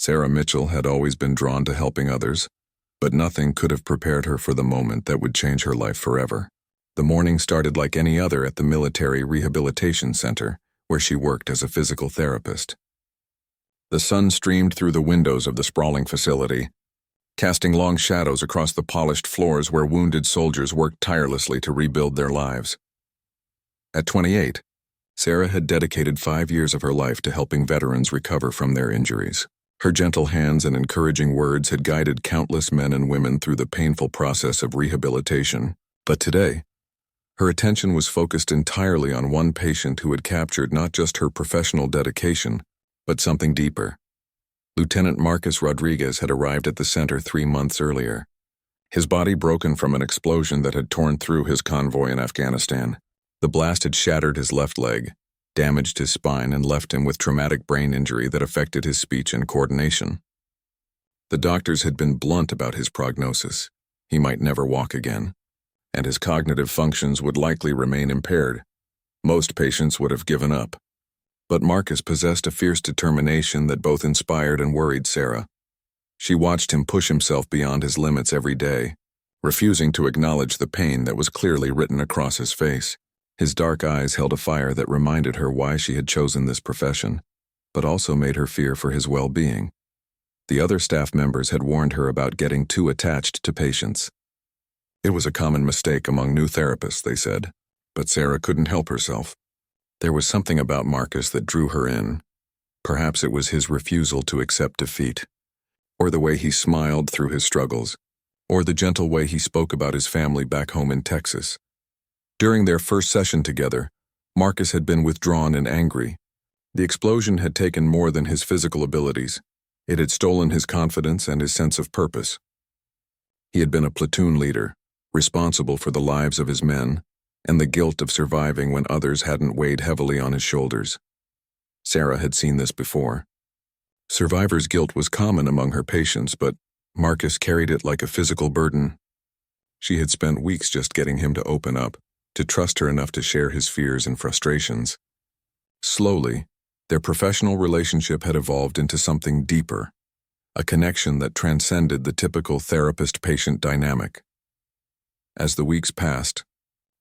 Sarah Mitchell had always been drawn to helping others, but nothing could have prepared her for the moment that would change her life forever. The morning started like any other at the Military Rehabilitation Center, where she worked as a physical therapist. The sun streamed through the windows of the sprawling facility, casting long shadows across the polished floors where wounded soldiers worked tirelessly to rebuild their lives. At 28, Sarah had dedicated 5 years of her life to helping veterans recover from their injuries. Her gentle hands and encouraging words had guided countless men and women through the painful process of rehabilitation. But today, her attention was focused entirely on one patient who had captured not just her professional dedication, but something deeper. Lieutenant Marcus Rodriguez had arrived at the center 3 months earlier, his body broken from an explosion that had torn through his convoy in Afghanistan. The blast had shattered his left leg, damaged his spine, and left him with traumatic brain injury that affected his speech and coordination. The doctors had been blunt about his prognosis. He might never walk again, and his cognitive functions would likely remain impaired. Most patients would have given up. But Marcus possessed a fierce determination that both inspired and worried Sarah. She watched him push himself beyond his limits every day, refusing to acknowledge the pain that was clearly written across his face. His dark eyes held a fire that reminded her why she had chosen this profession, but also made her fear for his well-being. The other staff members had warned her about getting too attached to patients. It was a common mistake among new therapists, they said, but Sarah couldn't help herself. There was something about Marcus that drew her in. Perhaps it was his refusal to accept defeat, or the way he smiled through his struggles, or the gentle way he spoke about his family back home in Texas. During their first session together, Marcus had been withdrawn and angry. The explosion had taken more than his physical abilities. It had stolen his confidence and his sense of purpose. He had been a platoon leader, responsible for the lives of his men, and the guilt of surviving when others hadn't weighed heavily on his shoulders. Sarah had seen this before. Survivor's guilt was common among her patients, but Marcus carried it like a physical burden. She had spent weeks just getting him to open up, to trust her enough to share his fears and frustrations. Slowly, their professional relationship had evolved into something deeper, a connection that transcended the typical therapist-patient dynamic. As the weeks passed,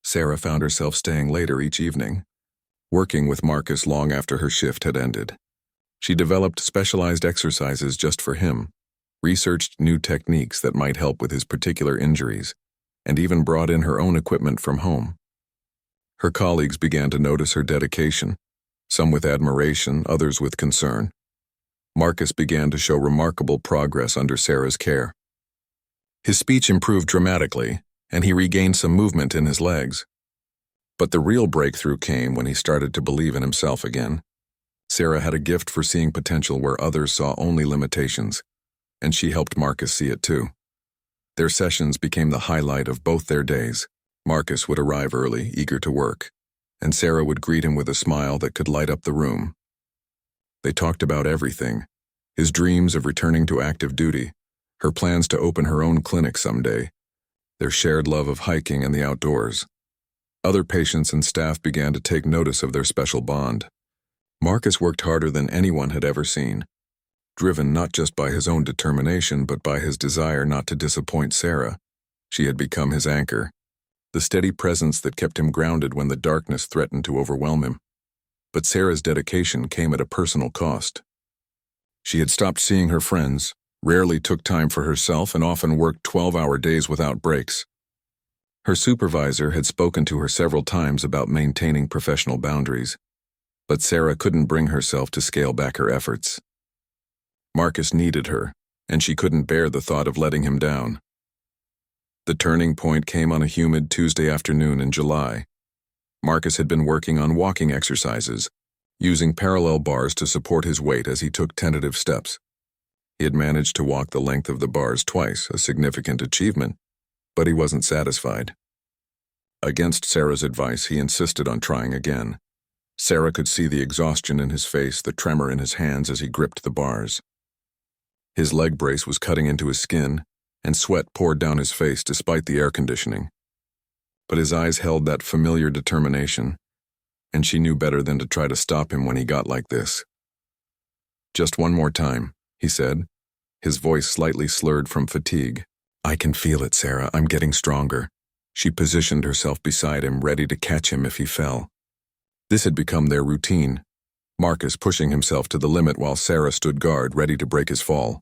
Sarah found herself staying later each evening, working with Marcus long after her shift had ended. She developed specialized exercises just for him, researched new techniques that might help with his particular injuries, and even brought in her own equipment from home. Her colleagues began to notice her dedication, some with admiration, others with concern. Marcus began to show remarkable progress under Sarah's care. His speech improved dramatically, and he regained some movement in his legs. But the real breakthrough came when he started to believe in himself again. Sarah had a gift for seeing potential where others saw only limitations, and she helped Marcus see it too. Their sessions became the highlight of both their days. Marcus would arrive early, eager to work, and Sarah would greet him with a smile that could light up the room. They talked about everything: his dreams of returning to active duty, her plans to open her own clinic someday, their shared love of hiking and the outdoors. Other patients and staff began to take notice of their special bond. Marcus worked harder than anyone had ever seen, driven not just by his own determination but by his desire not to disappoint Sarah. She had become his anchor, the steady presence that kept him grounded when the darkness threatened to overwhelm him. But Sarah's dedication came at a personal cost. She had stopped seeing her friends, rarely took time for herself, and often worked 12-hour days without breaks. Her supervisor had spoken to her several times about maintaining professional boundaries, but Sarah couldn't bring herself to scale back her efforts. Marcus needed her, and she couldn't bear the thought of letting him down. The turning point came on a humid Tuesday afternoon in July. Marcus had been working on walking exercises, using parallel bars to support his weight as he took tentative steps. He had managed to walk the length of the bars twice, a significant achievement, but he wasn't satisfied. Against Sarah's advice, he insisted on trying again. Sarah could see the exhaustion in his face, the tremor in his hands as he gripped the bars. His leg brace was cutting into his skin, and sweat poured down his face despite the air conditioning. But his eyes held that familiar determination, and she knew better than to try to stop him when he got like this. "Just one more time," he said, his voice slightly slurred from fatigue. I can feel it, Sarah. I'm getting stronger. She positioned herself beside him, ready to catch him if he fell. This had become their routine, Marcus pushing himself to the limit while Sarah stood guard, ready to break his fall.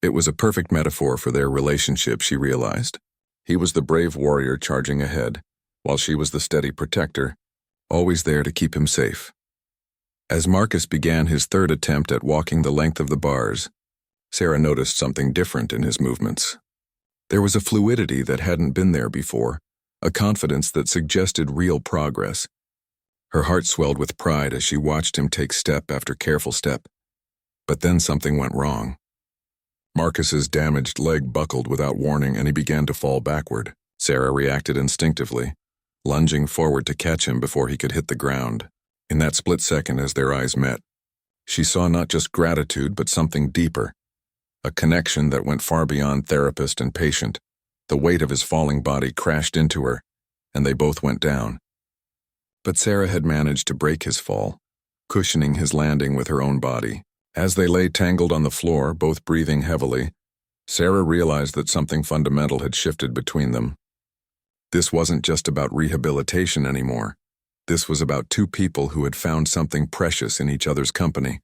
It was a perfect metaphor for their relationship, she realized. He was the brave warrior charging ahead, while she was the steady protector, always there to keep him safe. As Marcus began his third attempt at walking the length of the bars, Sarah noticed something different in his movements. There was a fluidity that hadn't been there before, a confidence that suggested real progress. Her heart swelled with pride as she watched him take step after careful step. But then something went wrong. Marcus's damaged leg buckled without warning and he began to fall backward. Sarah reacted instinctively, lunging forward to catch him before he could hit the ground. In that split second as their eyes met, she saw not just gratitude but something deeper, a connection that went far beyond therapist and patient. The weight of his falling body crashed into her, and they both went down. But Sarah had managed to break his fall, cushioning his landing with her own body. As they lay tangled on the floor, both breathing heavily, Sarah realized that something fundamental had shifted between them. This wasn't just about rehabilitation anymore. This was about two people who had found something precious in each other's company.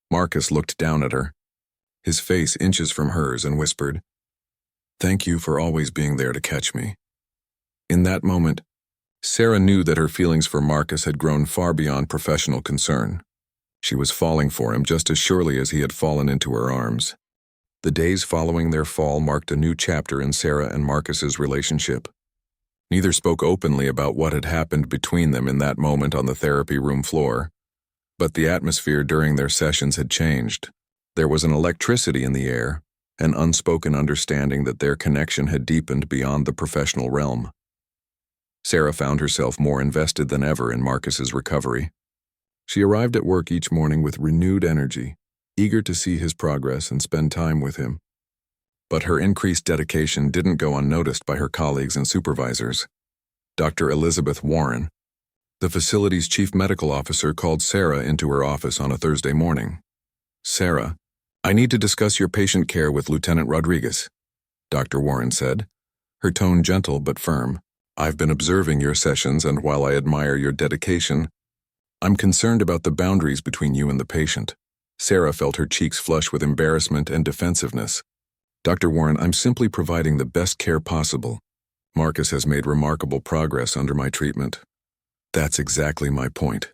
Marcus looked down at her, his face inches from hers, and whispered, "Thank you for always being there to catch me." In that moment, Sarah knew that her feelings for Marcus had grown far beyond professional concern. She was falling for him just as surely as he had fallen into her arms. The days following their fall marked a new chapter in Sarah and Marcus's relationship. Neither spoke openly about what had happened between them in that moment on the therapy room floor, but the atmosphere during their sessions had changed. There was an electricity in the air, an unspoken understanding that their connection had deepened beyond the professional realm. Sarah found herself more invested than ever in Marcus's recovery. She arrived at work each morning with renewed energy, eager to see his progress and spend time with him. But her increased dedication didn't go unnoticed by her colleagues and supervisors. Dr. Elizabeth Warren, the facility's chief medical officer, called Sarah into her office on a Thursday morning. "Sarah, I need to discuss your patient care with Lieutenant Rodriguez," Dr. Warren said, her tone gentle but firm. "I've been observing your sessions, and while I admire your dedication, I'm concerned about the boundaries between you and the patient." Sarah felt her cheeks flush with embarrassment and defensiveness. "Dr. Warren, I'm simply providing the best care possible. Marcus has made remarkable progress under my treatment." "That's exactly my point,"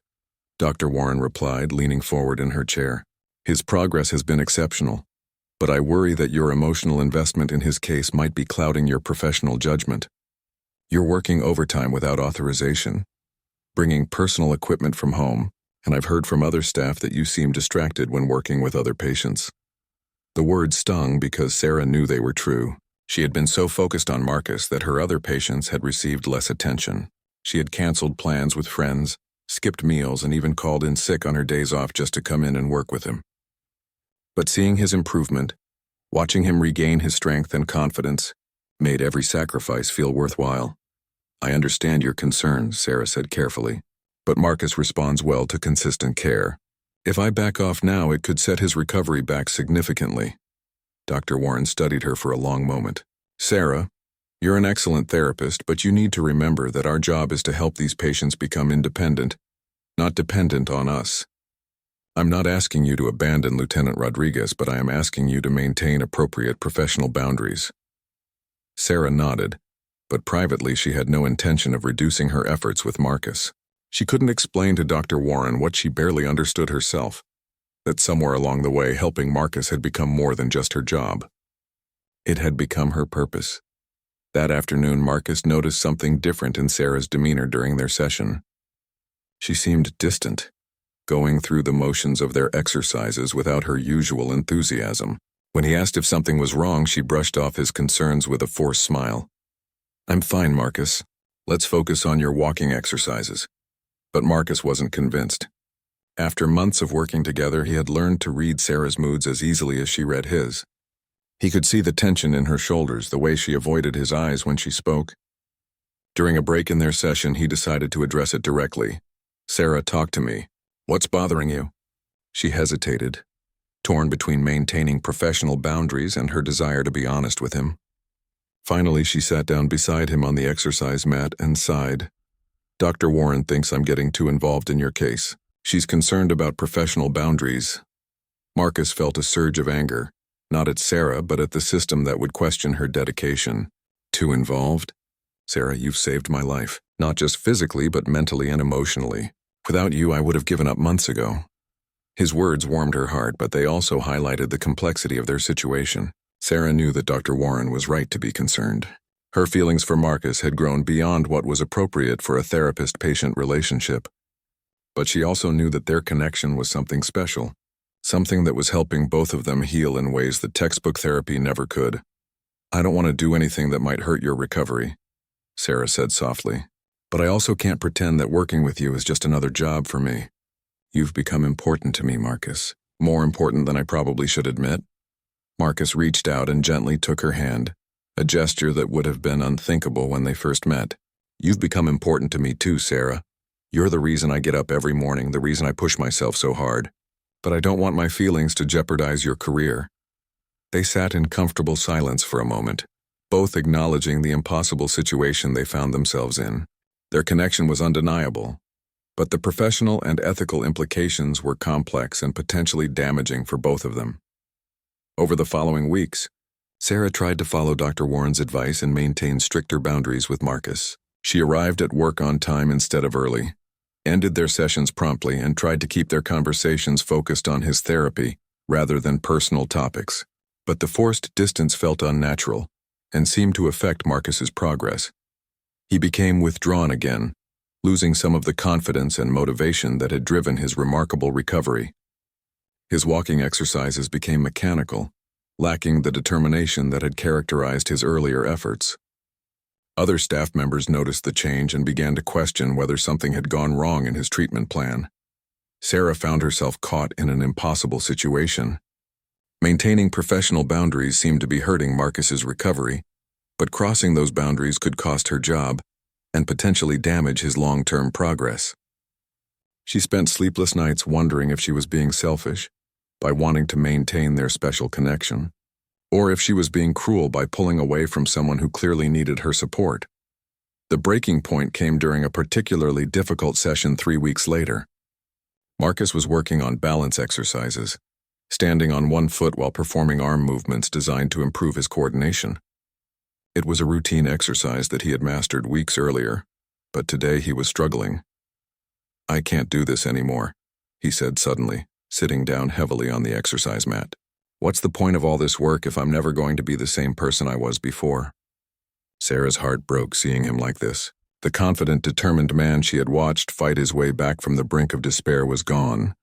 Dr. Warren replied, leaning forward in her chair. "His progress has been exceptional, but I worry that your emotional investment in his case might be clouding your professional judgment. You're working overtime without authorization, bringing personal equipment from home, and I've heard from other staff that you seem distracted when working with other patients." The words stung because Sarah knew they were true. She had been so focused on Marcus that her other patients had received less attention. She had canceled plans with friends, skipped meals, and even called in sick on her days off just to come in and work with him. But seeing his improvement, watching him regain his strength and confidence, made every sacrifice feel worthwhile. "I understand your concerns," Sarah said carefully, "but Marcus responds well to consistent care. If I back off now, it could set his recovery back significantly." Dr. Warren studied her for a long moment. "Sarah, you're an excellent therapist, but you need to remember that our job is to help these patients become independent, not dependent on us. I'm not asking you to abandon Lieutenant Rodriguez, but I am asking you to maintain appropriate professional boundaries." Sarah nodded, but privately she had no intention of reducing her efforts with Marcus. She couldn't explain to Dr. Warren what she barely understood herself, that somewhere along the way helping Marcus had become more than just her job. It had become her purpose. That afternoon, Marcus noticed something different in Sarah's demeanor during their session. She seemed distant, going through the motions of their exercises without her usual enthusiasm. When he asked if something was wrong, she brushed off his concerns with a forced smile. "I'm fine, Marcus. Let's focus on your walking exercises." But Marcus wasn't convinced. After months of working together, he had learned to read Sarah's moods as easily as she read his. He could see the tension in her shoulders, the way she avoided his eyes when she spoke. During a break in their session, he decided to address it directly. "Sarah, talk to me. What's bothering you?" She hesitated, torn between maintaining professional boundaries and her desire to be honest with him. Finally, she sat down beside him on the exercise mat and sighed. "Dr. Warren thinks I'm getting too involved in your case. She's concerned about professional boundaries." Marcus felt a surge of anger, not at Sarah, but at the system that would question her dedication. "Too involved? Sarah, you've saved my life, not just physically, but mentally and emotionally. Without you, I would have given up months ago." His words warmed her heart, but they also highlighted the complexity of their situation. Sarah knew that Dr. Warren was right to be concerned. Her feelings for Marcus had grown beyond what was appropriate for a therapist-patient relationship. But she also knew that their connection was something special, something that was helping both of them heal in ways that textbook therapy never could. "I don't want to do anything that might hurt your recovery," Sarah said softly. "But I also can't pretend that working with you is just another job for me. You've become important to me, Marcus. More important than I probably should admit." Marcus reached out and gently took her hand, a gesture that would have been unthinkable when they first met. "You've become important to me too, Sarah. You're the reason I get up every morning, the reason I push myself so hard. But I don't want my feelings to jeopardize your career." They sat in comfortable silence for a moment, both acknowledging the impossible situation they found themselves in. Their connection was undeniable, but the professional and ethical implications were complex and potentially damaging for both of them. Over the following weeks, Sarah tried to follow Dr. Warren's advice and maintain stricter boundaries with Marcus. She arrived at work on time instead of early, ended their sessions promptly, and tried to keep their conversations focused on his therapy rather than personal topics. But the forced distance felt unnatural and seemed to affect Marcus's progress. He became withdrawn again, losing some of the confidence and motivation that had driven his remarkable recovery. His walking exercises became mechanical, lacking the determination that had characterized his earlier efforts. Other staff members noticed the change and began to question whether something had gone wrong in his treatment plan. Sarah found herself caught in an impossible situation. Maintaining professional boundaries seemed to be hurting Marcus's recovery, but crossing those boundaries could cost her job and potentially damage his long-term progress. She spent sleepless nights wondering if she was being selfish by wanting to maintain their special connection, or if she was being cruel by pulling away from someone who clearly needed her support. The breaking point came during a particularly difficult session 3 weeks later. Marcus was working on balance exercises, standing on one foot while performing arm movements designed to improve his coordination. It was a routine exercise that he had mastered weeks earlier, but today he was struggling. "I can't do this anymore," he said suddenly, sitting down heavily on the exercise mat. "What's the point of all this work if I'm never going to be the same person I was before?" Sarah's heart broke seeing him like this. The confident, determined man she had watched fight his way back from the brink of despair was gone,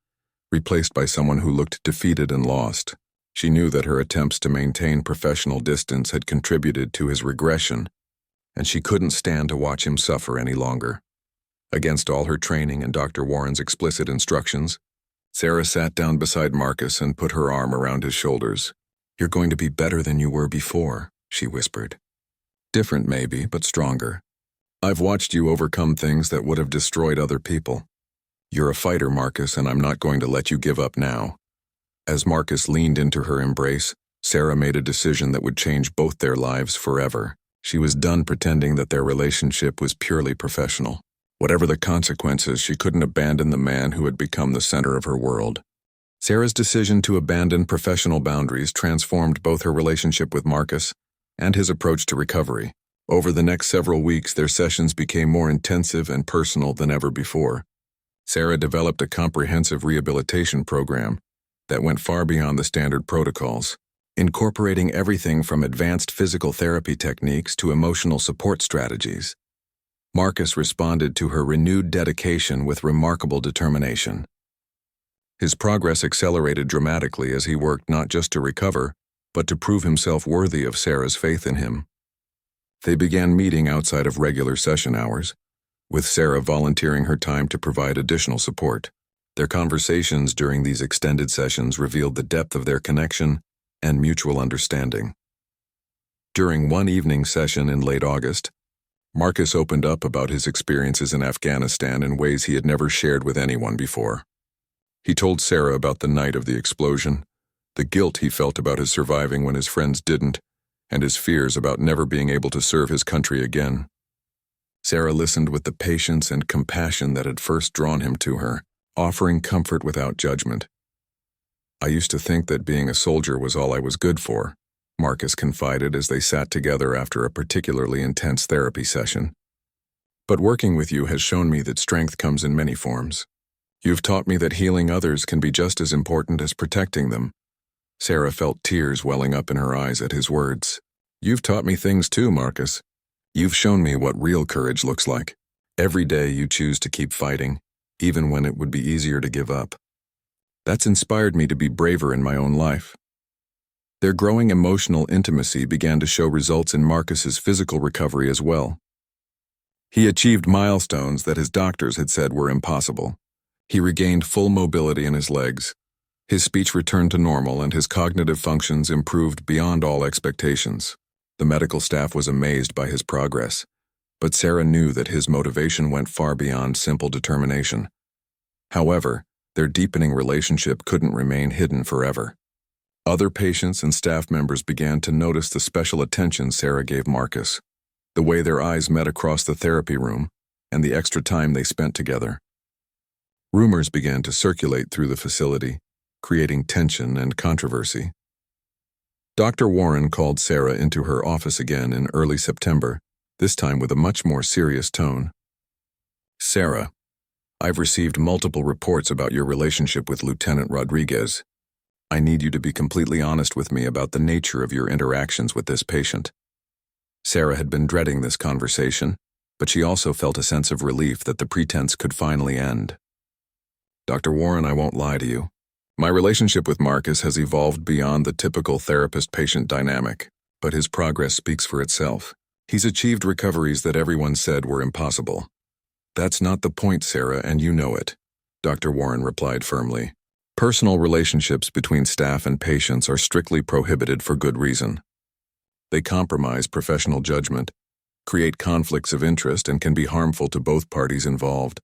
replaced by someone who looked defeated and lost. She knew that her attempts to maintain professional distance had contributed to his regression, and she couldn't stand to watch him suffer any longer. Against all her training and Dr. Warren's explicit instructions, Sarah sat down beside Marcus and put her arm around his shoulders. "You're going to be better than you were before," she whispered. "Different maybe, but stronger. I've watched you overcome things that would have destroyed other people. You're a fighter, Marcus, and I'm not going to let you give up now." As Marcus leaned into her embrace, Sarah made a decision that would change both their lives forever. She was done pretending that their relationship was purely professional. Whatever the consequences, she couldn't abandon the man who had become the center of her world. Sarah's decision to abandon professional boundaries transformed both her relationship with Marcus and his approach to recovery. Over the next several weeks, their sessions became more intensive and personal than ever before. Sarah developed a comprehensive rehabilitation program that went far beyond the standard protocols, incorporating everything from advanced physical therapy techniques to emotional support strategies. Marcus responded to her renewed dedication with remarkable determination. His progress accelerated dramatically as he worked not just to recover, but to prove himself worthy of Sarah's faith in him. They began meeting outside of regular session hours, with Sarah volunteering her time to provide additional support. Their conversations during these extended sessions revealed the depth of their connection and mutual understanding. During one evening session in late August, Marcus opened up about his experiences in Afghanistan in ways he had never shared with anyone before. He told Sarah about the night of the explosion, the guilt he felt about his surviving when his friends didn't, and his fears about never being able to serve his country again. Sarah listened with the patience and compassion that had first drawn him to her, offering comfort without judgment. "I used to think that being a soldier was all I was good for," Marcus confided as they sat together after a particularly intense therapy session. "But working with you has shown me that strength comes in many forms. You've taught me that healing others can be just as important as protecting them." Sarah felt tears welling up in her eyes at his words. "You've taught me things too, Marcus. You've shown me what real courage looks like. Every day you choose to keep fighting, even when it would be easier to give up. That's inspired me to be braver in my own life." Their growing emotional intimacy began to show results in Marcus's physical recovery as well. He achieved milestones that his doctors had said were impossible. He regained full mobility in his legs. His speech returned to normal and his cognitive functions improved beyond all expectations. The medical staff was amazed by his progress, but Sarah knew that his motivation went far beyond simple determination. However, their deepening relationship couldn't remain hidden forever. Other patients and staff members began to notice the special attention Sarah gave Marcus, the way their eyes met across the therapy room, and the extra time they spent together. Rumors began to circulate through the facility, creating tension and controversy. Dr. Warren called Sarah into her office again in early September, this time with a much more serious tone. "Sarah, I've received multiple reports about your relationship with Lieutenant Rodriguez. I need you to be completely honest with me about the nature of your interactions with this patient." Sarah had been dreading this conversation, but she also felt a sense of relief that the pretense could finally end. "Dr. Warren, I won't lie to you. My relationship with Marcus has evolved beyond the typical therapist-patient dynamic, but his progress speaks for itself. He's achieved recoveries that everyone said were impossible." "That's not the point, Sarah, and you know it," Dr. Warren replied firmly. "Personal relationships between staff and patients are strictly prohibited for good reason. They compromise professional judgment, create conflicts of interest, and can be harmful to both parties involved."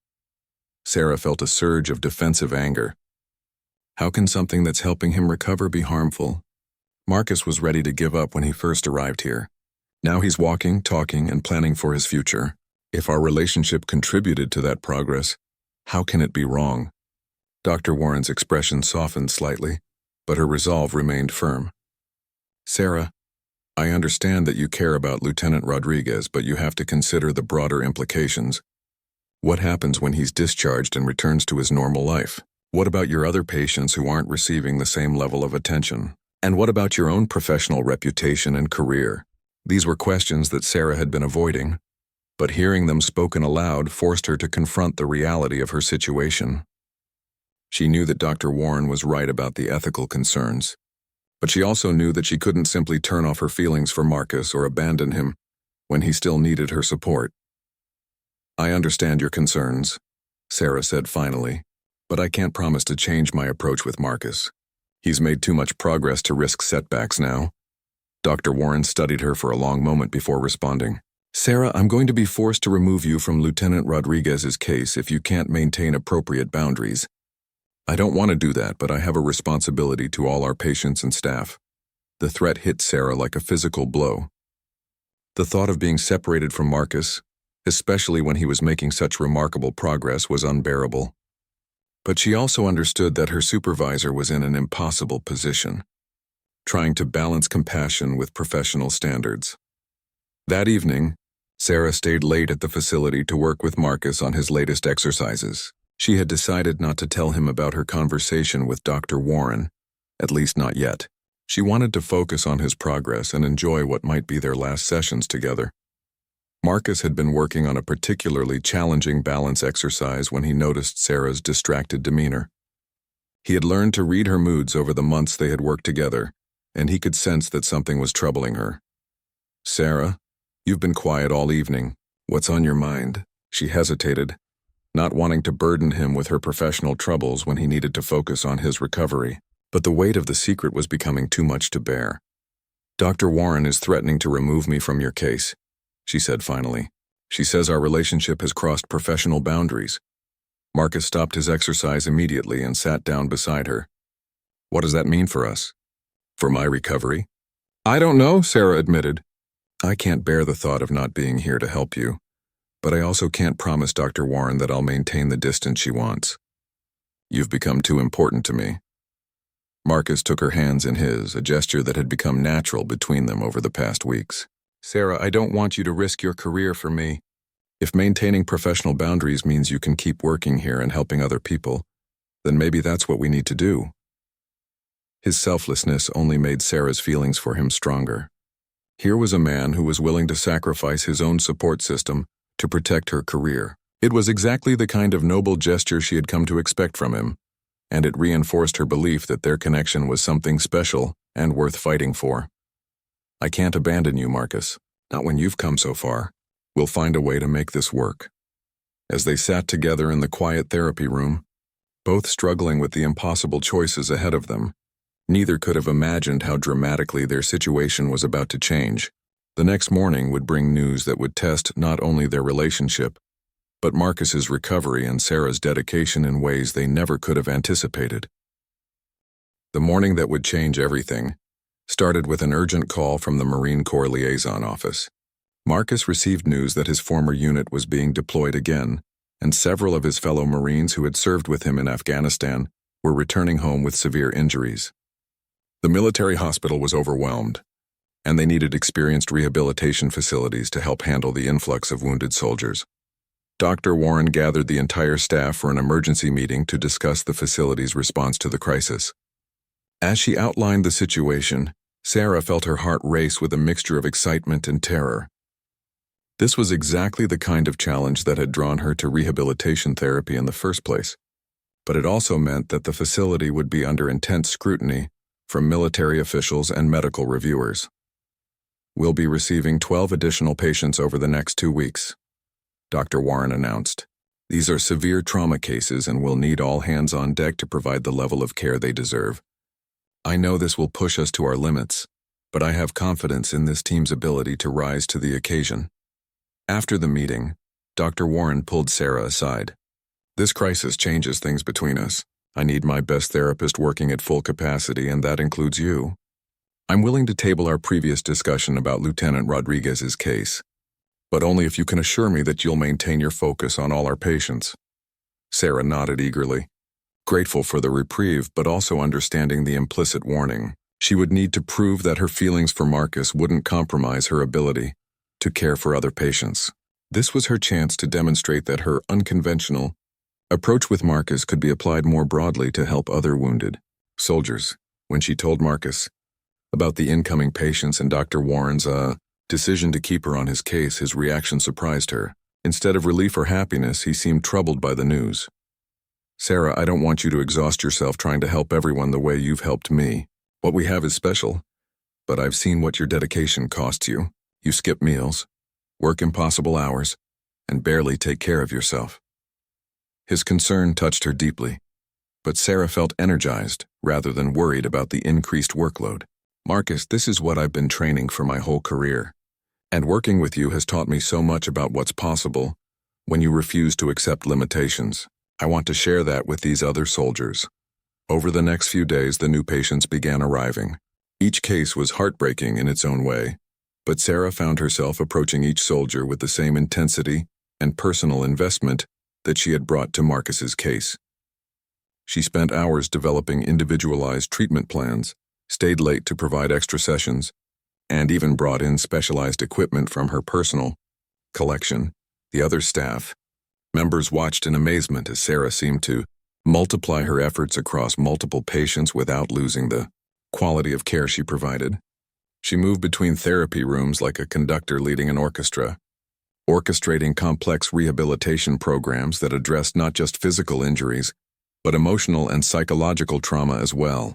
Sarah felt a surge of defensive anger. How can something that's helping him recover be harmful? Marcus was ready to give up when he first arrived here. Now he's walking, talking, and planning for his future. If our relationship contributed to that progress, how can it be wrong? Dr. Warren's expression softened slightly, but her resolve remained firm. "Sarah, I understand that you care about Lieutenant Rodriguez, but you have to consider the broader implications. What happens when he's discharged and returns to his normal life? What about your other patients who aren't receiving the same level of attention? And what about your own professional reputation and career?" These were questions that Sarah had been avoiding, but hearing them spoken aloud forced her to confront the reality of her situation. She knew that Dr. Warren was right about the ethical concerns, but she also knew that she couldn't simply turn off her feelings for Marcus or abandon him when he still needed her support. "I understand your concerns," Sarah said finally, "but I can't promise to change my approach with Marcus. He's made too much progress to risk setbacks now." Dr. Warren studied her for a long moment before responding. "Sarah, I'm going to be forced to remove you from Lieutenant Rodriguez's case if you can't maintain appropriate boundaries. I don't want to do that, but I have a responsibility to all our patients and staff." The threat hit Sarah like a physical blow. The thought of being separated from Marcus, especially when he was making such remarkable progress, was unbearable. But she also understood that her supervisor was in an impossible position, trying to balance compassion with professional standards. That evening, Sarah stayed late at the facility to work with Marcus on his latest exercises. She had decided not to tell him about her conversation with Dr. Warren, at least not yet. She wanted to focus on his progress and enjoy what might be their last sessions together. Marcus had been working on a particularly challenging balance exercise when he noticed Sarah's distracted demeanor. He had learned to read her moods over the months they had worked together, and he could sense that something was troubling her. "Sarah, you've been quiet all evening. What's on your mind?" She hesitated, not wanting to burden him with her professional troubles when he needed to focus on his recovery. But the weight of the secret was becoming too much to bear. "Dr. Warren is threatening to remove me from your case," she said finally. "She says our relationship has crossed professional boundaries." Marcus stopped his exercise immediately and sat down beside her. "What does that mean for us?" For my recovery? I don't know, Sarah admitted. I can't bear the thought of not being here to help you, but I also can't promise Dr. Warren that I'll maintain the distance she wants. You've become too important to me. Marcus took her hands in his, a gesture that had become natural between them over the past weeks. Sarah, I don't want you to risk your career for me. If maintaining professional boundaries means you can keep working here and helping other people, then maybe that's what we need to do. His selflessness only made Sarah's feelings for him stronger. Here was a man who was willing to sacrifice his own support system to protect her career. It was exactly the kind of noble gesture she had come to expect from him, and it reinforced her belief that their connection was something special and worth fighting for. I can't abandon you, Marcus, not when you've come so far. We'll find a way to make this work. As they sat together in the quiet therapy room, both struggling with the impossible choices ahead of them, neither could have imagined how dramatically their situation was about to change. The next morning would bring news that would test not only their relationship, but Marcus's recovery and Sarah's dedication in ways they never could have anticipated. The morning that would change everything started with an urgent call from the Marine Corps liaison office. Marcus received news that his former unit was being deployed again, and several of his fellow Marines who had served with him in Afghanistan were returning home with severe injuries. The military hospital was overwhelmed, and they needed experienced rehabilitation facilities to help handle the influx of wounded soldiers. Dr. Warren gathered the entire staff for an emergency meeting to discuss the facility's response to the crisis. As she outlined the situation, Sarah felt her heart race with a mixture of excitement and terror. This was exactly the kind of challenge that had drawn her to rehabilitation therapy in the first place, but it also meant that the facility would be under intense scrutiny from military officials and medical reviewers. We'll be receiving 12 additional patients over the next 2 weeks, Dr. Warren announced. These are severe trauma cases and we'll need all hands on deck to provide the level of care they deserve. I know this will push us to our limits, but I have confidence in this team's ability to rise to the occasion. After the meeting, Dr. Warren pulled Sarah aside. This crisis changes things between us. I need my best therapist working at full capacity, and that includes you. I'm willing to table our previous discussion about Lieutenant Rodriguez's case, but only if you can assure me that you'll maintain your focus on all our patients. Sarah nodded eagerly, grateful for the reprieve but also understanding the implicit warning. She would need to prove that her feelings for Marcus wouldn't compromise her ability to care for other patients. This was her chance to demonstrate that her unconventional approach with Marcus could be applied more broadly to help other wounded soldiers. When she told Marcus about the incoming patients and Dr. Warren's decision to keep her on his case, his reaction surprised her. Instead of relief or happiness, he seemed troubled by the news. Sarah, I don't want you to exhaust yourself trying to help everyone the way you've helped me. What we have is special, but I've seen what your dedication costs you. You skip meals, work impossible hours, and barely take care of yourself. His concern touched her deeply, but Sarah felt energized rather than worried about the increased workload. Marcus, this is what I've been training for my whole career, and working with you has taught me so much about what's possible when you refuse to accept limitations. I want to share that with these other soldiers. Over the next few days, the new patients began arriving. Each case was heartbreaking in its own way, but Sarah found herself approaching each soldier with the same intensity and personal investment that she had brought to Marcus's case. She spent hours developing individualized treatment plans, stayed late to provide extra sessions, and even brought in specialized equipment from her personal collection. The other staff members watched in amazement as Sarah seemed to multiply her efforts across multiple patients without losing the quality of care she provided. She moved between therapy rooms like a conductor leading an orchestra, orchestrating complex rehabilitation programs that addressed not just physical injuries, but emotional and psychological trauma as well.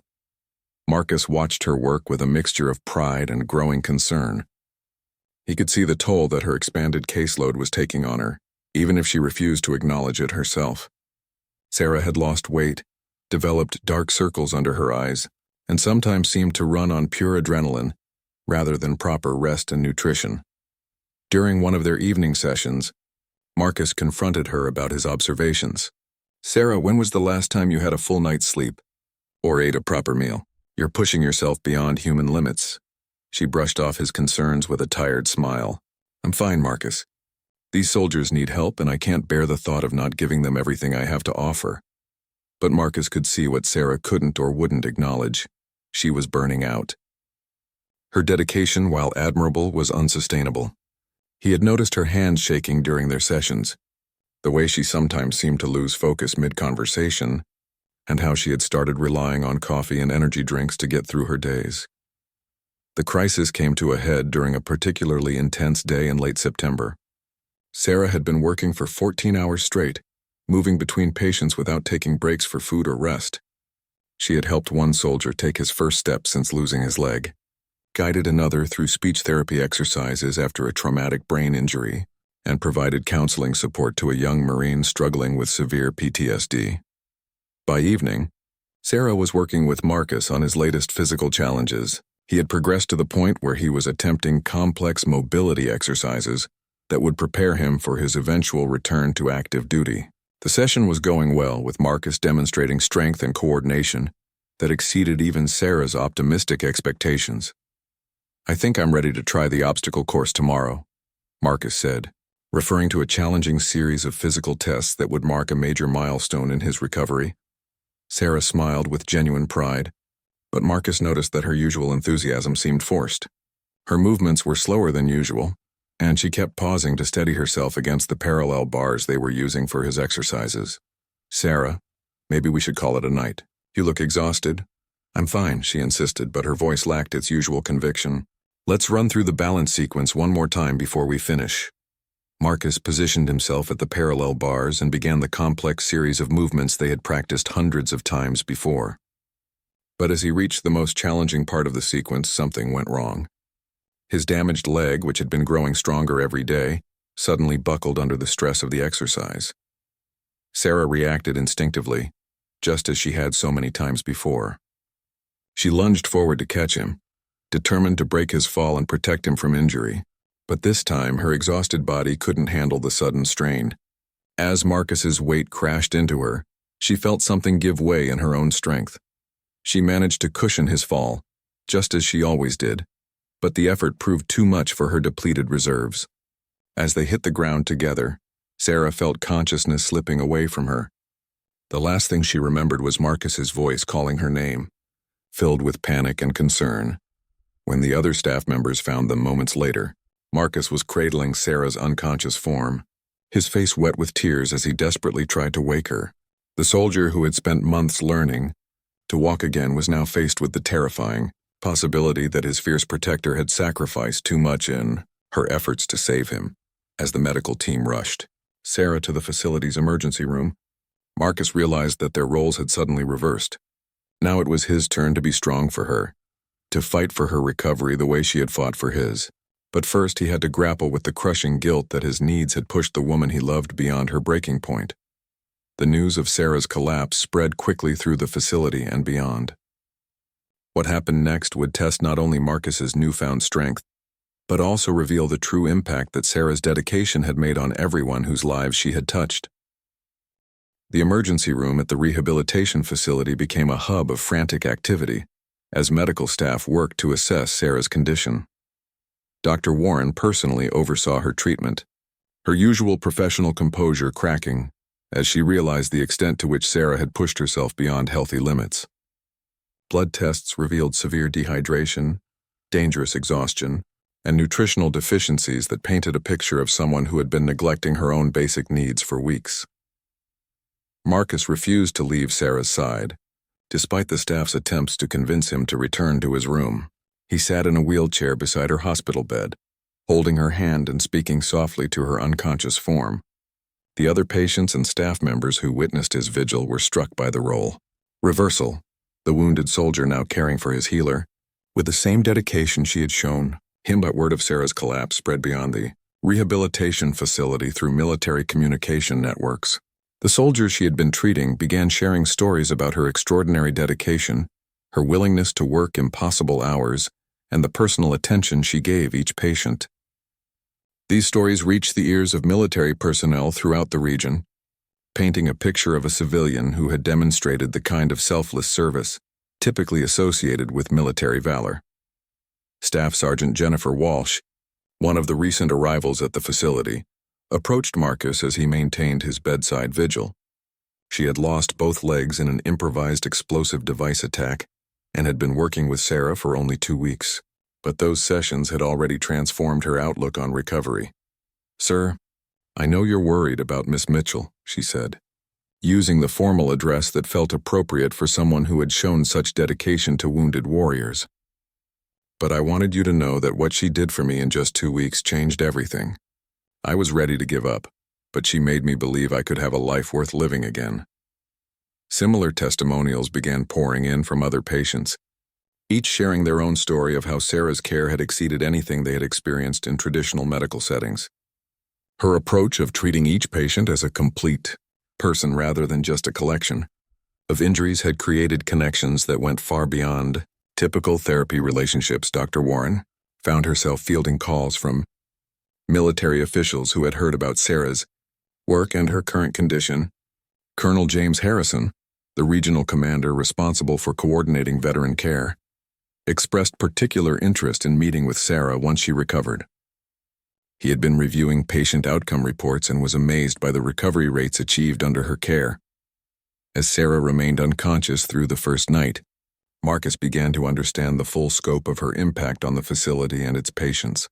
Marcus watched her work with a mixture of pride and growing concern. He could see the toll that her expanded caseload was taking on her, even if she refused to acknowledge it herself. Sarah had lost weight, developed dark circles under her eyes, and sometimes seemed to run on pure adrenaline rather than proper rest and nutrition. During one of their evening sessions, Marcus confronted her about his observations. Sarah, when was the last time you had a full night's sleep or ate a proper meal? You're pushing yourself beyond human limits." She brushed off his concerns with a tired smile. "I'm fine, Marcus. These soldiers need help, and I can't bear the thought of not giving them everything I have to offer." But Marcus could see what Sarah couldn't or wouldn't acknowledge. She was burning out. Her dedication, while admirable, was unsustainable. He had noticed her hands shaking during their sessions, the way she sometimes seemed to lose focus mid-conversation, and how she had started relying on coffee and energy drinks to get through her days. The crisis came to a head during a particularly intense day in late September. Sarah had been working for 14 hours straight, moving between patients without taking breaks for food or rest. She had helped one soldier take his first step since losing his leg, guided another through speech therapy exercises after a traumatic brain injury, and provided counseling support to a young Marine struggling with severe PTSD. By evening, Sarah was working with Marcus on his latest physical challenges. He had progressed to the point where he was attempting complex mobility exercises that would prepare him for his eventual return to active duty. The session was going well, with Marcus demonstrating strength and coordination that exceeded even Sarah's optimistic expectations. "I think I'm ready to try the obstacle course tomorrow," Marcus said, referring to a challenging series of physical tests that would mark a major milestone in his recovery. Sarah smiled with genuine pride, but Marcus noticed that her usual enthusiasm seemed forced. Her movements were slower than usual, and she kept pausing to steady herself against the parallel bars they were using for his exercises. "Sarah, maybe we should call it a night. You look exhausted." "I'm fine," she insisted, but her voice lacked its usual conviction. "Let's run through the balance sequence one more time before we finish." Marcus positioned himself at the parallel bars and began the complex series of movements they had practiced hundreds of times before. But as he reached the most challenging part of the sequence, something went wrong. His damaged leg, which had been growing stronger every day, suddenly buckled under the stress of the exercise. Sarah reacted instinctively, just as she had so many times before. She lunged forward to catch him, determined to break his fall and protect him from injury. But this time, her exhausted body couldn't handle the sudden strain. As Marcus's weight crashed into her, she felt something give way in her own strength. She managed to cushion his fall, just as she always did, but the effort proved too much for her depleted reserves. As they hit the ground together, Sarah felt consciousness slipping away from her. The last thing she remembered was Marcus's voice calling her name, filled with panic and concern. When the other staff members found them moments later, Marcus was cradling Sarah's unconscious form, his face wet with tears as he desperately tried to wake her. The soldier who had spent months learning to walk again was now faced with the terrifying possibility that his fierce protector had sacrificed too much in her efforts to save him. As the medical team rushed Sarah to the facility's emergency room, Marcus realized that their roles had suddenly reversed. Now it was his turn to be strong for her, to fight for her recovery the way she had fought for his. But first he had to grapple with the crushing guilt that his needs had pushed the woman he loved beyond her breaking point. The news of Sarah's collapse spread quickly through the facility and beyond. What happened next would test not only Marcus's newfound strength, but also reveal the true impact that Sarah's dedication had made on everyone whose lives she had touched. The emergency room at the rehabilitation facility became a hub of frantic activity as medical staff worked to assess Sarah's condition. Dr. Warren personally oversaw her treatment, her usual professional composure cracking as she realized the extent to which Sarah had pushed herself beyond healthy limits. Blood tests revealed severe dehydration, dangerous exhaustion, and nutritional deficiencies that painted a picture of someone who had been neglecting her own basic needs for weeks. Marcus refused to leave Sarah's side, despite the staff's attempts to convince him to return to his room. He sat in a wheelchair beside her hospital bed, holding her hand and speaking softly to her unconscious form. The other patients and staff members who witnessed his vigil were struck by the role. Reversal, the wounded soldier now caring for his healer, with the same dedication she had shown him. But word of Sarah's collapse spread beyond the rehabilitation facility through military communication networks. The soldiers she had been treating began sharing stories about her extraordinary dedication, her willingness to work impossible hours, and the personal attention she gave each patient. These stories reached the ears of military personnel throughout the region, painting a picture of a civilian who had demonstrated the kind of selfless service typically associated with military valor. Staff Sergeant Jennifer Walsh, one of the recent arrivals at the facility, approached Marcus as he maintained his bedside vigil. She had lost both legs in an improvised explosive device attack and had been working with Sarah for only 2 weeks, but those sessions had already transformed her outlook on recovery. "Sir, I know you're worried about Miss Mitchell," she said, using the formal address that felt appropriate for someone who had shown such dedication to wounded warriors. "But I wanted you to know that what she did for me in just 2 weeks changed everything. I was ready to give up, but she made me believe I could have a life worth living again." Similar testimonials began pouring in from other patients, each sharing their own story of how Sarah's care had exceeded anything they had experienced in traditional medical settings. Her approach of treating each patient as a complete person rather than just a collection of injuries had created connections that went far beyond typical therapy relationships. Dr. Warren found herself fielding calls from military officials who had heard about Sarah's work and her current condition. Colonel James Harrison, the regional commander responsible for coordinating veteran care, expressed particular interest in meeting with Sarah once she recovered. He had been reviewing patient outcome reports and was amazed by the recovery rates achieved under her care. As Sarah remained unconscious through the first night, Marcus began to understand the full scope of her impact on the facility and its patients.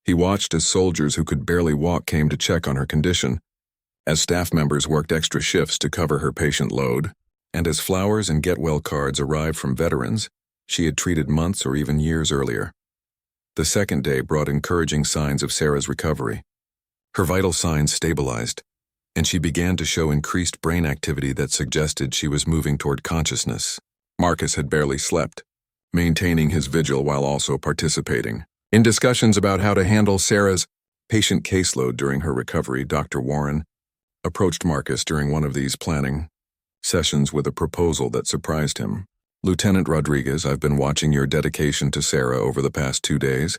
He watched as soldiers who could barely walk came to check on her condition, as staff members worked extra shifts to cover her patient load, and as flowers and get-well cards arrived from veterans she had treated months or even years earlier. The second day brought encouraging signs of Sarah's recovery. Her vital signs stabilized, and she began to show increased brain activity that suggested she was moving toward consciousness. Marcus had barely slept, maintaining his vigil while also participating in discussions about how to handle Sarah's patient caseload during her recovery. Dr. Warren approached Marcus during one of these planning sessions with a proposal that surprised him. "Lieutenant Rodriguez, I've been watching your dedication to Sarah over the past 2 days,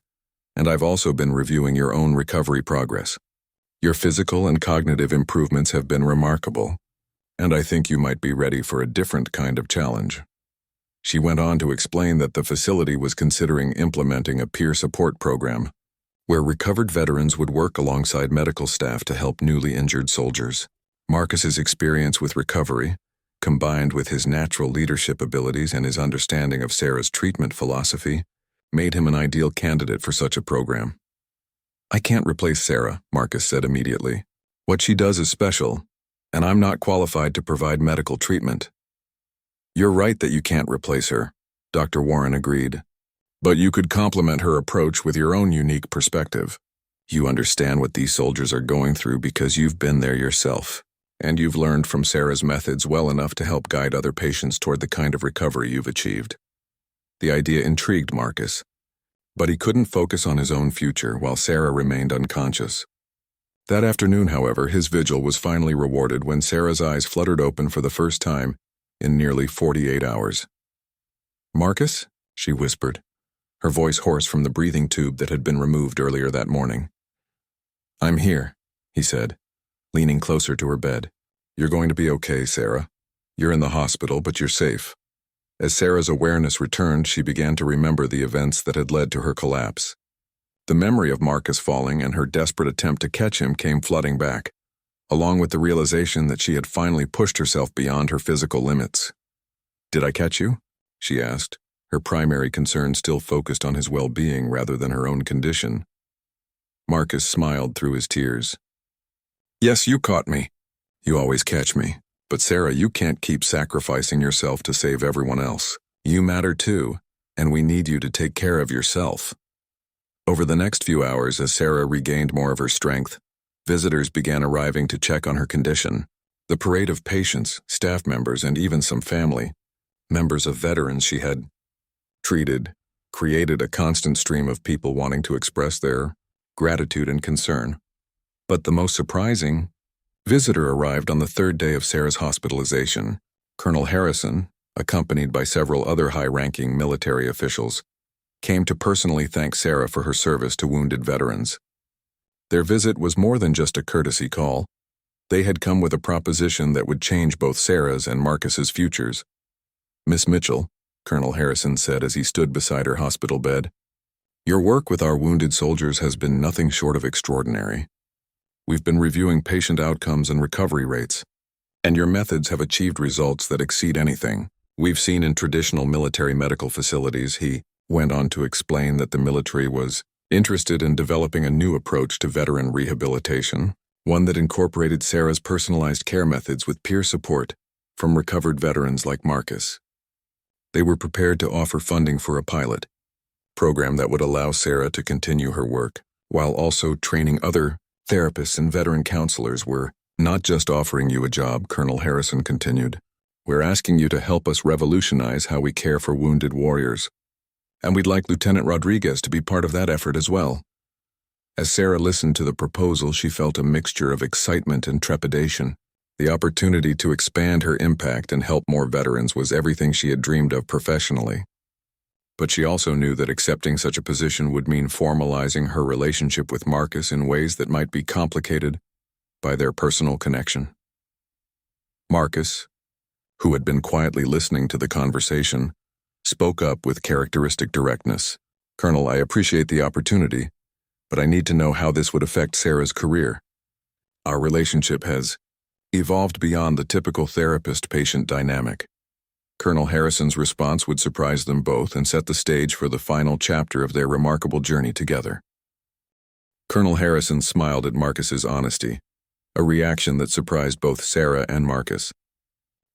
and I've also been reviewing your own recovery progress. Your physical and cognitive improvements have been remarkable, and I think you might be ready for a different kind of challenge." She went on to explain that the facility was considering implementing a peer support program, where recovered veterans would work alongside medical staff to help newly injured soldiers. Marcus's experience with recovery, combined with his natural leadership abilities and his understanding of Sarah's treatment philosophy, made him an ideal candidate for such a program. "I can't replace Sarah," Marcus said immediately. "What she does is special, and I'm not qualified to provide medical treatment." "You're right that you can't replace her," Dr. Warren agreed. "But you could complement her approach with your own unique perspective. You understand what these soldiers are going through because you've been there yourself, and you've learned from Sarah's methods well enough to help guide other patients toward the kind of recovery you've achieved." The idea intrigued Marcus, but he couldn't focus on his own future while Sarah remained unconscious. That afternoon, however, his vigil was finally rewarded when Sarah's eyes fluttered open for the first time in nearly 48 hours. "Marcus?" she whispered, her voice hoarse from the breathing tube that had been removed earlier that morning. "I'm here," he said, leaning closer to her bed. "You're going to be okay, Sarah. You're in the hospital, but you're safe." As Sarah's awareness returned, she began to remember the events that had led to her collapse. The memory of Marcus falling and her desperate attempt to catch him came flooding back, along with the realization that she had finally pushed herself beyond her physical limits. "Did I catch you?" she asked, her primary concern still focused on his well-being rather than her own condition. Marcus smiled through his tears. "Yes, you caught me. You always catch me. But Sarah, you can't keep sacrificing yourself to save everyone else. You matter too, and we need you to take care of yourself." Over the next few hours, as Sarah regained more of her strength, visitors began arriving to check on her condition. The parade of patients, staff members, and even some family members of veterans she had treated created a constant stream of people wanting to express their gratitude and concern. But the most surprising visitor arrived on the third day of Sarah's hospitalization. Colonel Harrison, accompanied by several other high-ranking military officials, came to personally thank Sarah for her service to wounded veterans. Their visit was more than just a courtesy call. They had come with a proposition that would change both Sarah's and Marcus's futures. "Miss Mitchell," Colonel Harrison said as he stood beside her hospital bed. "Your work with our wounded soldiers has been nothing short of extraordinary. We've been reviewing patient outcomes and recovery rates, and your methods have achieved results that exceed anything we've seen in traditional military medical facilities." He went on to explain that the military was interested in developing a new approach to veteran rehabilitation, one that incorporated Sarah's personalized care methods with peer support from recovered veterans like Marcus. They were prepared to offer funding for a pilot program that would allow Sarah to continue her work, while also training other therapists and veteran counselors. "We're not just offering you a job," Colonel Harrison continued. "We're asking you to help us revolutionize how we care for wounded warriors. And we'd like Lieutenant Rodriguez to be part of that effort as well." As Sarah listened to the proposal, she felt a mixture of excitement and trepidation. The opportunity to expand her impact and help more veterans was everything she had dreamed of professionally. But she also knew that accepting such a position would mean formalizing her relationship with Marcus in ways that might be complicated by their personal connection. Marcus, who had been quietly listening to the conversation, spoke up with characteristic directness. "Colonel, I appreciate the opportunity, but I need to know how this would affect Sarah's career. Our relationship has evolved beyond the typical therapist-patient dynamic." Colonel Harrison's response would surprise them both and set the stage for the final chapter of their remarkable journey together. Colonel Harrison smiled at Marcus's honesty, a reaction that surprised both Sarah and Marcus.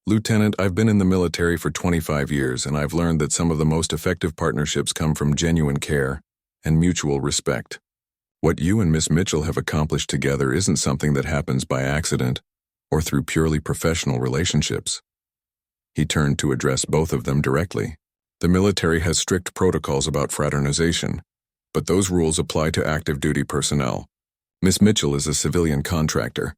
"Lieutenant, I've been in the military for 25 years, and I've learned that some of the most effective partnerships come from genuine care and mutual respect. What you and Miss Mitchell have accomplished together isn't something that happens by accident or through purely professional relationships." He turned to address both of them directly. "The military has strict protocols about fraternization, but those rules apply to active duty personnel. Miss Mitchell is a civilian contractor,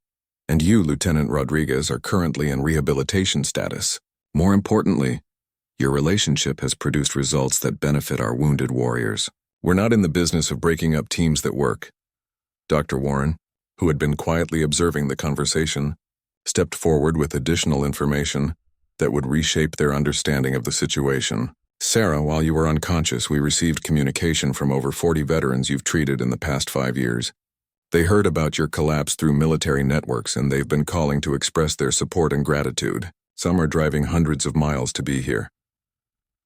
and you, Lieutenant Rodriguez, are currently in rehabilitation status. More importantly, your relationship has produced results that benefit our wounded warriors. We're not in the business of breaking up teams that work." Dr. Warren, who had been quietly observing the conversation, stepped forward with additional information that would reshape their understanding of the situation. "Sarah, while you were unconscious, we received communication from over 40 veterans you've treated in the past 5 years. They heard about your collapse through military networks, and they've been calling to express their support and gratitude. Some are driving hundreds of miles to be here."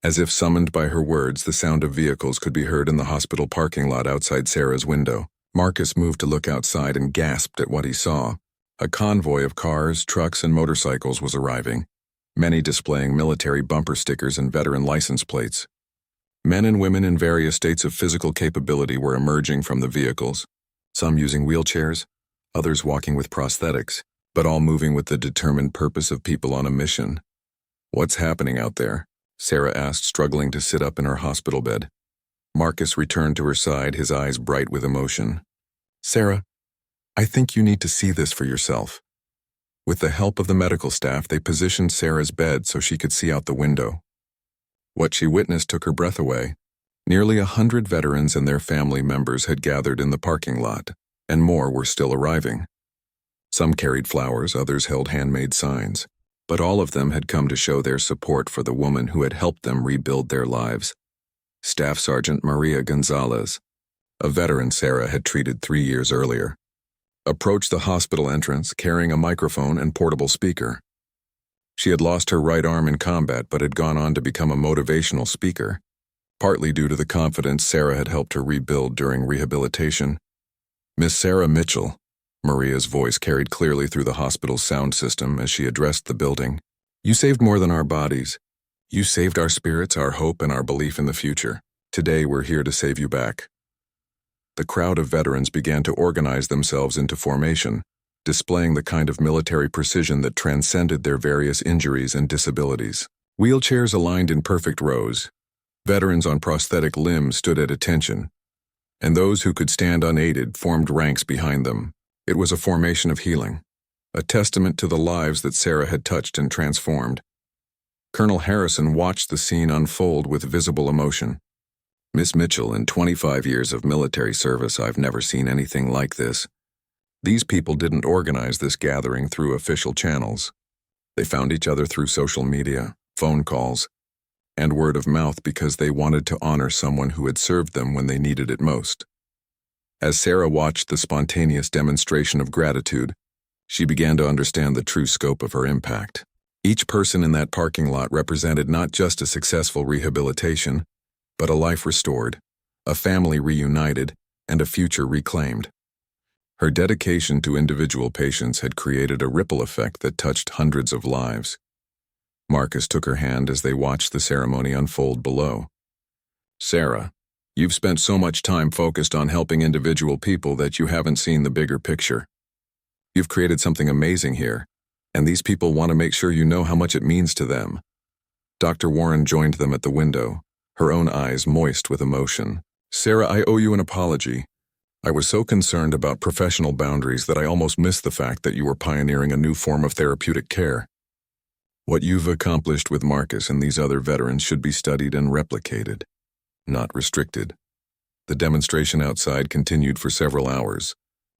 As if summoned by her words, the sound of vehicles could be heard in the hospital parking lot outside Sarah's window. Marcus moved to look outside and gasped at what he saw. A convoy of cars, trucks, and motorcycles was arriving, many displaying military bumper stickers and veteran license plates. Men and women in various states of physical capability were emerging from the vehicles, some using wheelchairs, others walking with prosthetics, but all moving with the determined purpose of people on a mission. "What's happening out there?" Sarah asked, struggling to sit up in her hospital bed. Marcus returned to her side, his eyes bright with emotion. "Sarah, I think you need to see this for yourself." With the help of the medical staff, they positioned Sarah's bed so she could see out the window. What she witnessed took her breath away. Nearly 100 veterans and their family members had gathered in the parking lot, and more were still arriving. Some carried flowers, others held handmade signs, but all of them had come to show their support for the woman who had helped them rebuild their lives. Staff Sergeant Maria Gonzalez, a veteran Sarah had treated 3 years earlier, approached the hospital entrance carrying a microphone and portable speaker. She had lost her right arm in combat but had gone on to become a motivational speaker, partly due to the confidence Sarah had helped her rebuild during rehabilitation. "Miss Sarah Mitchell," Maria's voice carried clearly through the hospital's sound system as she addressed the building. "You saved more than our bodies. You saved our spirits, our hope, and our belief in the future. Today we're here to save you back." The crowd of veterans began to organize themselves into formation, displaying the kind of military precision that transcended their various injuries and disabilities. Wheelchairs aligned in perfect rows. Veterans on prosthetic limbs stood at attention, and those who could stand unaided formed ranks behind them. It was a formation of healing, a testament to the lives that Sarah had touched and transformed. Colonel Harrison watched the scene unfold with visible emotion. "Miss Mitchell, in 25 years of military service, I've never seen anything like this. These people didn't organize this gathering through official channels. They found each other through social media, phone calls, and word of mouth because they wanted to honor someone who had served them when they needed it most. As Sarah watched the spontaneous demonstration of gratitude, she began to understand the true scope of her impact. Each person in that parking lot represented not just a successful rehabilitation, but a life restored, a family reunited, and a future reclaimed. Her dedication to individual patients had created a ripple effect that touched hundreds of lives. Marcus took her hand as they watched the ceremony unfold below. "Sarah, you've spent so much time focused on helping individual people that you haven't seen the bigger picture. You've created something amazing here, and these people want to make sure you know how much it means to them." Dr. Warren joined them at the window, her own eyes moist with emotion. "Sarah, I owe you an apology. I was so concerned about professional boundaries that I almost missed the fact that you were pioneering a new form of therapeutic care. What you've accomplished with Marcus and these other veterans should be studied and replicated, not restricted." The demonstration outside continued for several hours,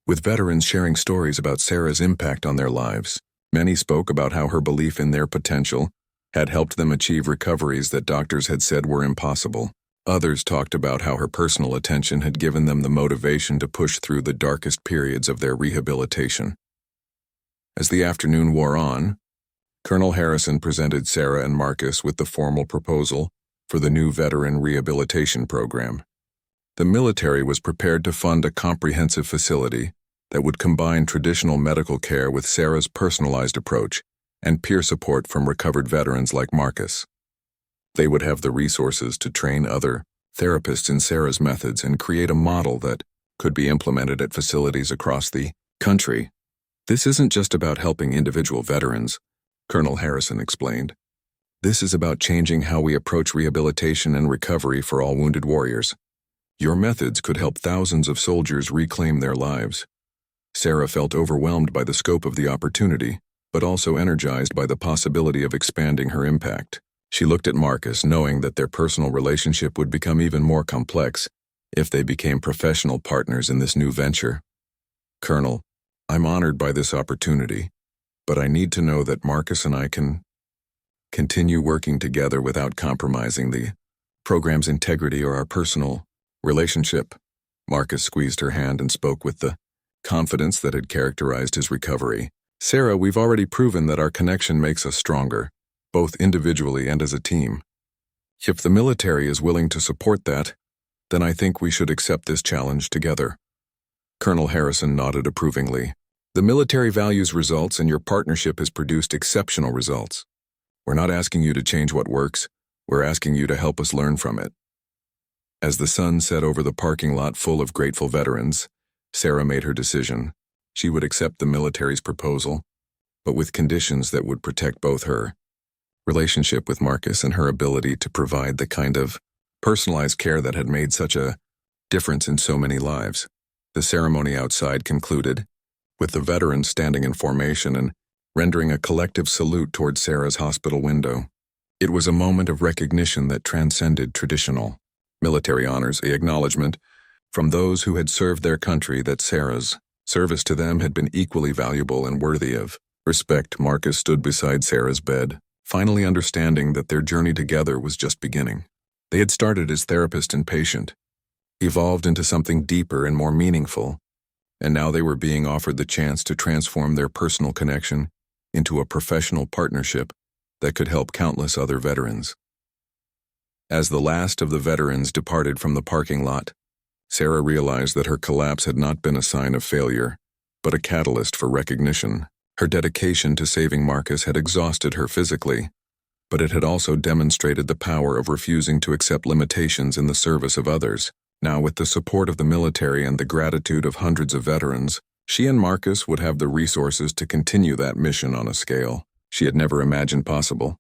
with veterans sharing stories about Sarah's impact on their lives. Many spoke about how her belief in their potential had helped them achieve recoveries that doctors had said were impossible. Others talked about how her personal attention had given them the motivation to push through the darkest periods of their rehabilitation. As the afternoon wore on, Colonel Harrison presented Sarah and Marcus with the formal proposal for the new veteran rehabilitation program. The military was prepared to fund a comprehensive facility that would combine traditional medical care with Sarah's personalized approach and peer support from recovered veterans like Marcus. They would have the resources to train other therapists in Sarah's methods and create a model that could be implemented at facilities across the country. "This isn't just about helping individual veterans," Colonel Harrison explained. "This is about changing how we approach rehabilitation and recovery for all wounded warriors. Your methods could help thousands of soldiers reclaim their lives." Sarah felt overwhelmed by the scope of the opportunity, but also energized by the possibility of expanding her impact. She looked at Marcus, knowing that their personal relationship would become even more complex if they became professional partners in this new venture. "Colonel, I'm honored by this opportunity, but I need to know that Marcus and I can continue working together without compromising the program's integrity or our personal relationship." Marcus squeezed her hand and spoke with the confidence that had characterized his recovery. "Sarah, we've already proven that our connection makes us stronger, both individually and as a team. If the military is willing to support that, then I think we should accept this challenge together." Colonel Harrison nodded approvingly. "The military values results, and your partnership has produced exceptional results. We're not asking you to change what works, we're asking you to help us learn from it." As the sun set over the parking lot full of grateful veterans, Sarah made her decision. She would accept the military's proposal, but with conditions that would protect both her relationship with Marcus and her ability to provide the kind of personalized care that had made such a difference in so many lives. The ceremony outside concluded, with the veterans standing in formation and rendering a collective salute toward Sarah's hospital window. It was a moment of recognition that transcended traditional military honors, an acknowledgement from those who had served their country that Sarah's service to them had been equally valuable and worthy of respect. Marcus stood beside Sarah's bed, finally understanding that their journey together was just beginning. They had started as therapist and patient, evolved into something deeper and more meaningful, and now they were being offered the chance to transform their personal connection into a professional partnership that could help countless other veterans. As the last of the veterans departed from the parking lot, Sarah realized that her collapse had not been a sign of failure, but a catalyst for recognition. Her dedication to saving Marcus had exhausted her physically, but it had also demonstrated the power of refusing to accept limitations in the service of others. Now, with the support of the military and the gratitude of hundreds of veterans, she and Marcus would have the resources to continue that mission on a scale she had never imagined possible.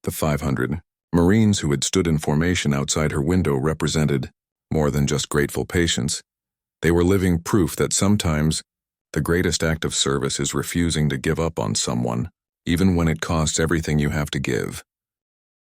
The 500 Marines who had stood in formation outside her window represented more than just grateful patients. They were living proof that sometimes the greatest act of service is refusing to give up on someone, even when it costs everything you have to give.